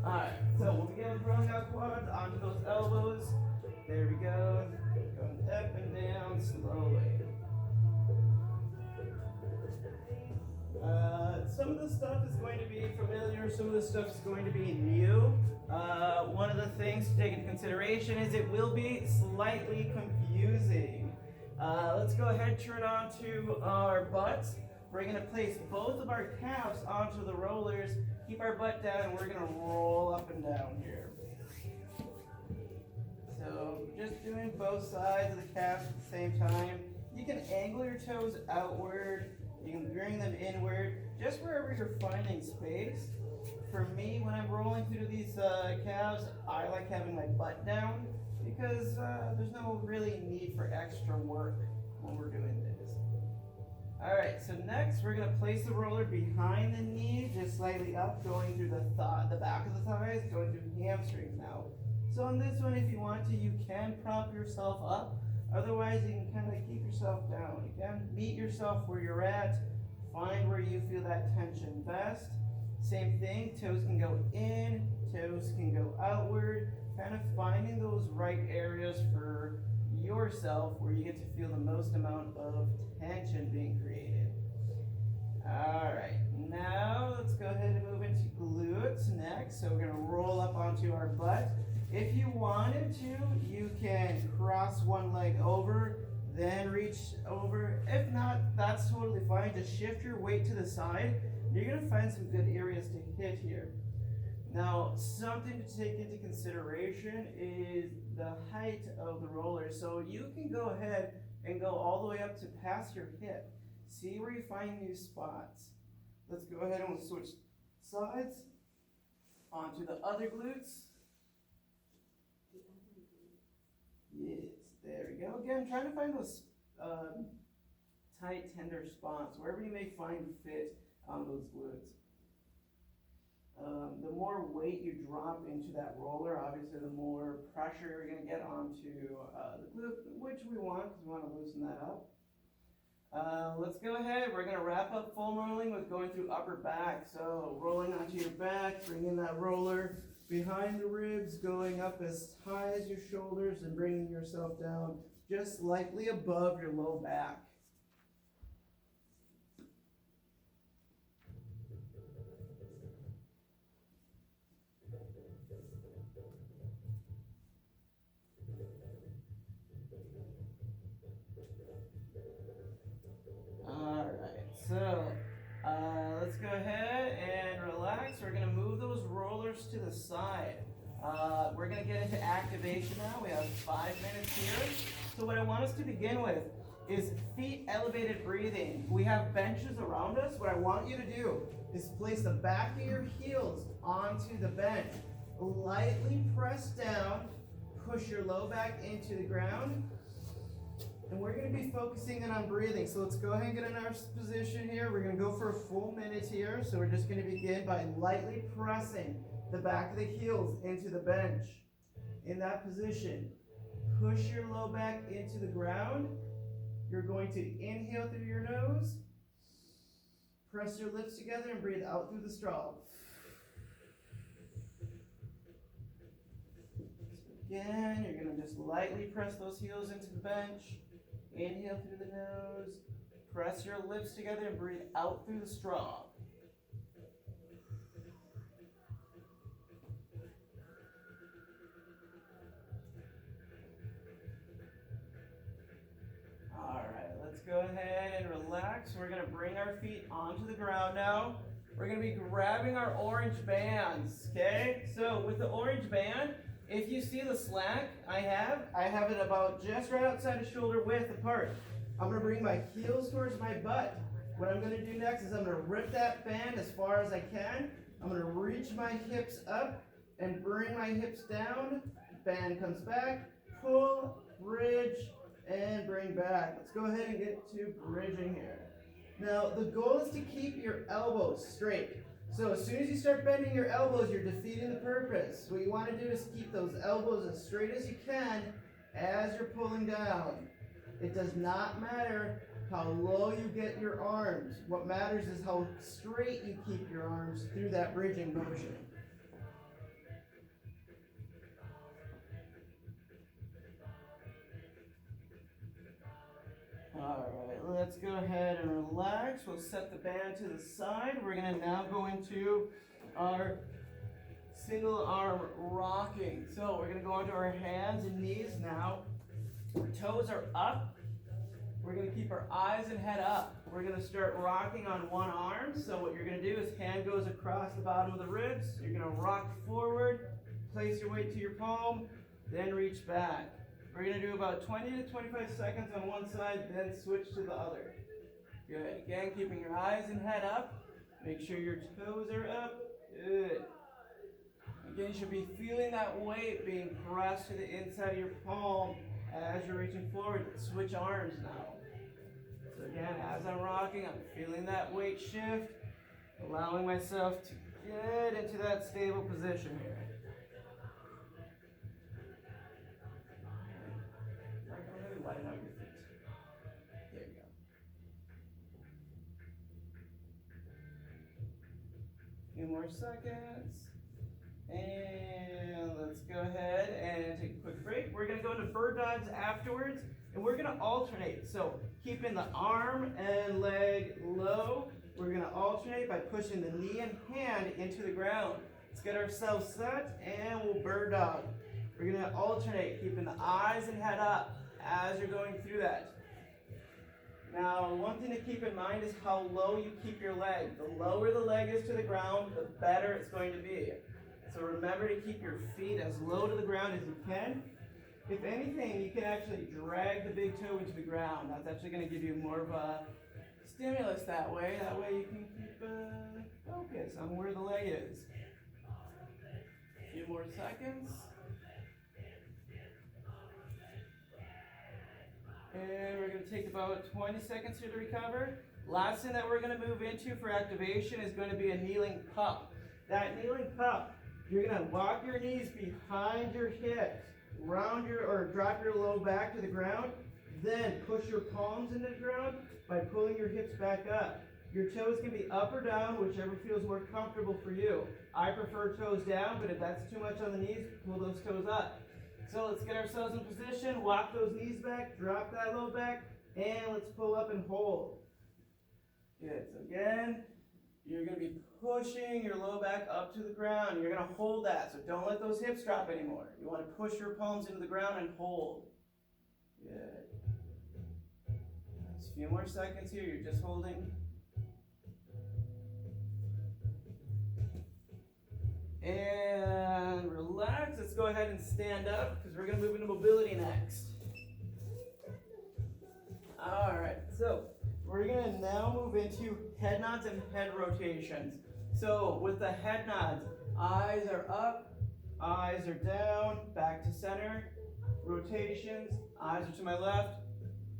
Alright, so we'll begin with rolling our quads onto those elbows. There we go. Going up and down slowly. Some of the stuff is going to be familiar, some of the stuff is going to be new. One of the things to take into consideration is it will be slightly confusing. Let's go ahead and turn on to our butts. We're going to place both of our calves onto the rollers, keep our butt down, and we're going to roll up and down here. So just doing both sides of the calf at the same time. You can angle your toes outward, you can bring them inward, just wherever you're finding space. For me, when I'm rolling through these calves, I like having my butt down because there's no really need for extra work when we're doing this. Alright, so next we're going to place the roller behind the knee, just slightly up, going through the back of the thighs, going through the hamstrings now. So on this one, if you want to, you can prop yourself up. Otherwise, you can kind of keep yourself down. You can meet yourself where you're at, find where you feel that tension best. Same thing, toes can go in, toes can go outward, kind of finding those right areas for yourself where you get to feel the most amount of tension being created. Alright, now let's go ahead and move into glutes next. So we're going to roll up onto our butt. If you wanted to, you can cross one leg over, then reach over. If not, that's totally fine. Just shift your weight to the side. You're going to find some good areas to hit here. Now, something to take into consideration is the height of the roller. So you can go ahead and go all the way up to past your hip. See where you find new spots. Let's go ahead and we'll switch sides onto the other glutes. Yes, there we go. Again, trying to find those tight, tender spots, wherever you may find fit on those glutes. The more weight you drop into that roller, obviously the more pressure you're going to get onto the glute, which we want because we want to loosen that up. Let's go ahead. We're going to wrap up foam rolling with going through upper back. So rolling onto your back, bringing that roller behind the ribs, going up as high as your shoulders and bringing yourself down just slightly above your low back. So, let's go ahead and relax. We're going to move those rollers to the side. We're going to get into activation now. We have 5 minutes here. So what I want us to begin with is feet elevated breathing. We have benches around us. What I want you to do is place the back of your heels onto the bench. Lightly press down, push your low back into the ground. And we're going to be focusing in on breathing. So let's go ahead and get in our position here. We're going to go for a full minute here. So we're just going to begin by lightly pressing the back of the heels into the bench. In that position, push your low back into the ground. You're going to inhale through your nose. Press your lips together and breathe out through the straw. So again, you're going to just lightly press those heels into the bench. Inhale through the nose, press your lips together and breathe out through the straw. Alright, let's go ahead and relax. We're going to bring our feet onto the ground now. We're going to be grabbing our orange bands, okay? So with the orange band, if you see the slack I have it about just right outside of shoulder width apart. I'm going to bring my heels towards my butt. What I'm going to do next is I'm going to rip that band as far as I can. I'm going to reach my hips up and bring my hips down. Band comes back, pull, bridge, and bring back. Let's go ahead and get to bridging here. Now, the goal is to keep your elbows straight. So as soon as you start bending your elbows, you're defeating the purpose. What you want to do is keep those elbows as straight as you can as you're pulling down. It does not matter how low you get your arms. What matters is how straight you keep your arms through that bridging motion. Alright, let's go ahead and relax. We'll set the band to the side. We're going to now go into our single arm rocking. So we're going to go onto our hands and knees now. Our toes are up. We're going to keep our eyes and head up. We're going to start rocking on one arm. So what you're going to do is hand goes across the bottom of the ribs. You're going to rock forward, place your weight to your palm, then reach back. We're going to do about 20 to 25 seconds on one side, then switch to the other. Good. Again, keeping your eyes and head up. Make sure your toes are up. Good. Again, you should be feeling that weight being pressed to the inside of your palm as you're reaching forward. Switch arms now. So again, as I'm rocking, I'm feeling that weight shift, allowing myself to get into that stable position here. Lighten up your feet. There you go. A few more seconds. And let's go ahead and take a quick break. We're going to go into bird dogs afterwards, and we're going to alternate. So keeping the arm and leg low, we're going to alternate by pushing the knee and hand into the ground. Let's get ourselves set, and we'll bird dog. We're going to alternate, keeping the eyes and head up as you're going through that. Now, one thing to keep in mind is how low you keep your leg. The lower the leg is to the ground, the better it's going to be. So remember to keep your feet as low to the ground as you can. If anything, you can actually drag the big toe into the ground. That's actually going to give you more of a stimulus that way. That way you can keep focus on where the leg is. A few more seconds. And we're going to take about 20 seconds here to recover. Last thing that we're going to move into for activation is going to be a kneeling pup. That kneeling pup, you're going to walk your knees behind your hips, drop your low back to the ground, then push your palms into the ground by pulling your hips back up. Your toes can be up or down, whichever feels more comfortable for you. I prefer toes down, but if that's too much on the knees, pull those toes up. So let's get ourselves in position, walk those knees back, drop that low back, and let's pull up and hold. Good, so again, you're going to be pushing your low back up to the ground. You're going to hold that, so don't let those hips drop anymore. You want to push your palms into the ground and hold. Good. Just a few more seconds here, you're just holding. And relax. Let's go ahead and stand up because we're going to move into mobility next. Alright, so we're going to now move into head nods and head rotations. So with the head nods, eyes are up, eyes are down, back to center. Rotations, eyes are to my left,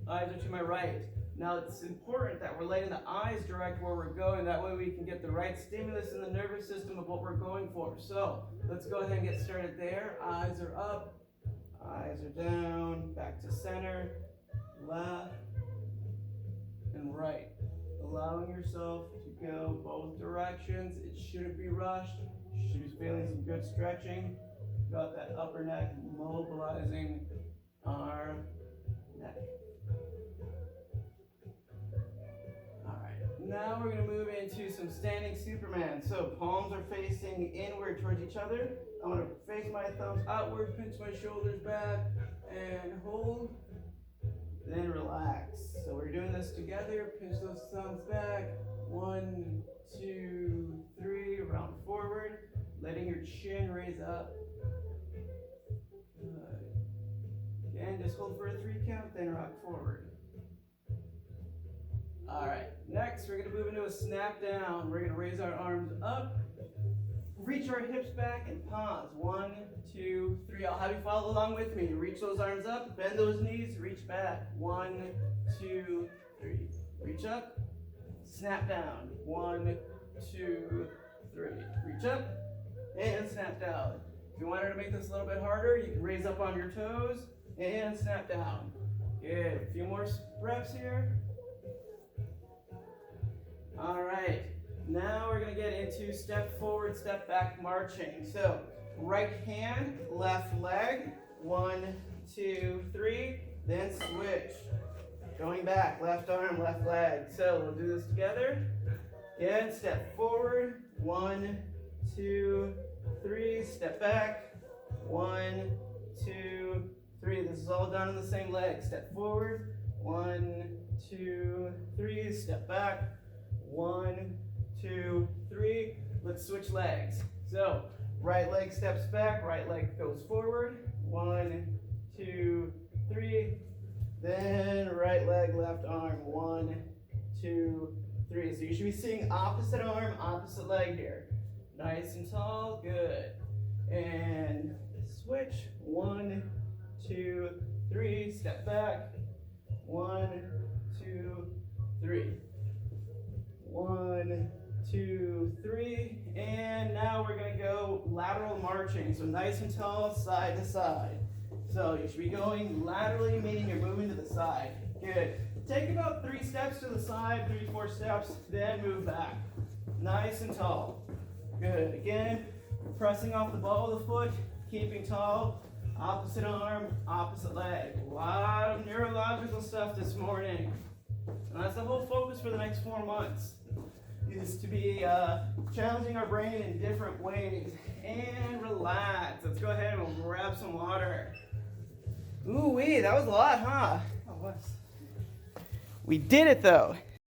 eyes are to my right. Now it's important that we're letting the eyes direct where we're going. That way we can get the right stimulus in the nervous system of what we're going for. So let's go ahead and get started there. Eyes are up, eyes are down, back to center, left and right. Allowing yourself to go both directions. It shouldn't be rushed. You should be feeling some good stretching. Got that upper neck mobilizing our neck. Now we're going to move into some standing Superman. So palms are facing inward towards each other. I'm going to face my thumbs outward, pinch my shoulders back, and hold. Then relax. So we're doing this together. Pinch those thumbs back. 1, 2, 3. Round forward. Letting your chin raise up. Good. Again, just hold for a 3 count, then rock forward. Alright, next we're going to move into a snap down. We're going to raise our arms up, reach our hips back, and pause. 1, 2, 3. I'll have you follow along with me. Reach those arms up, bend those knees, reach back. 1, 2, 3. Reach up, snap down. 1, 2, 3. Reach up, and snap down. If you wanted to make this a little bit harder, you can raise up on your toes, and snap down. Good. A few more reps here. All right, now we're going to get into step forward, step back marching. So right hand, left leg, 1, 2, 3, then switch. Going back, left arm, left leg. So we'll do this together. Again, step forward. 1, 2, 3. Step back. 1, 2, 3. This is all done on the same leg. Step forward. 1, 2, 3. Step back. 1, 2, 3. Let's switch legs. So right leg steps back, right leg goes forward. 1, 2, 3. Then right leg, left arm. 1, 2, 3. So you should be seeing opposite arm, opposite leg here. Nice and tall, good. And switch. 1, 2, 3. Step back. 1, 2, 3. 1, 2, 3. And now we're going to go lateral marching. So nice and tall, side to side. So you should be going laterally, meaning you're moving to the side. Good. Take about 3 steps to the side, 3, 4 steps, then move back. Nice and tall. Good. Again, pressing off the ball of the foot, keeping tall. Opposite arm, opposite leg. A lot of neurological stuff this morning. And that's the whole focus for the next 4 months, is to be challenging our brain in different ways. And relax. Let's go ahead and we'll grab some water. Ooh-wee, that was a lot, huh? Oh, we did it though.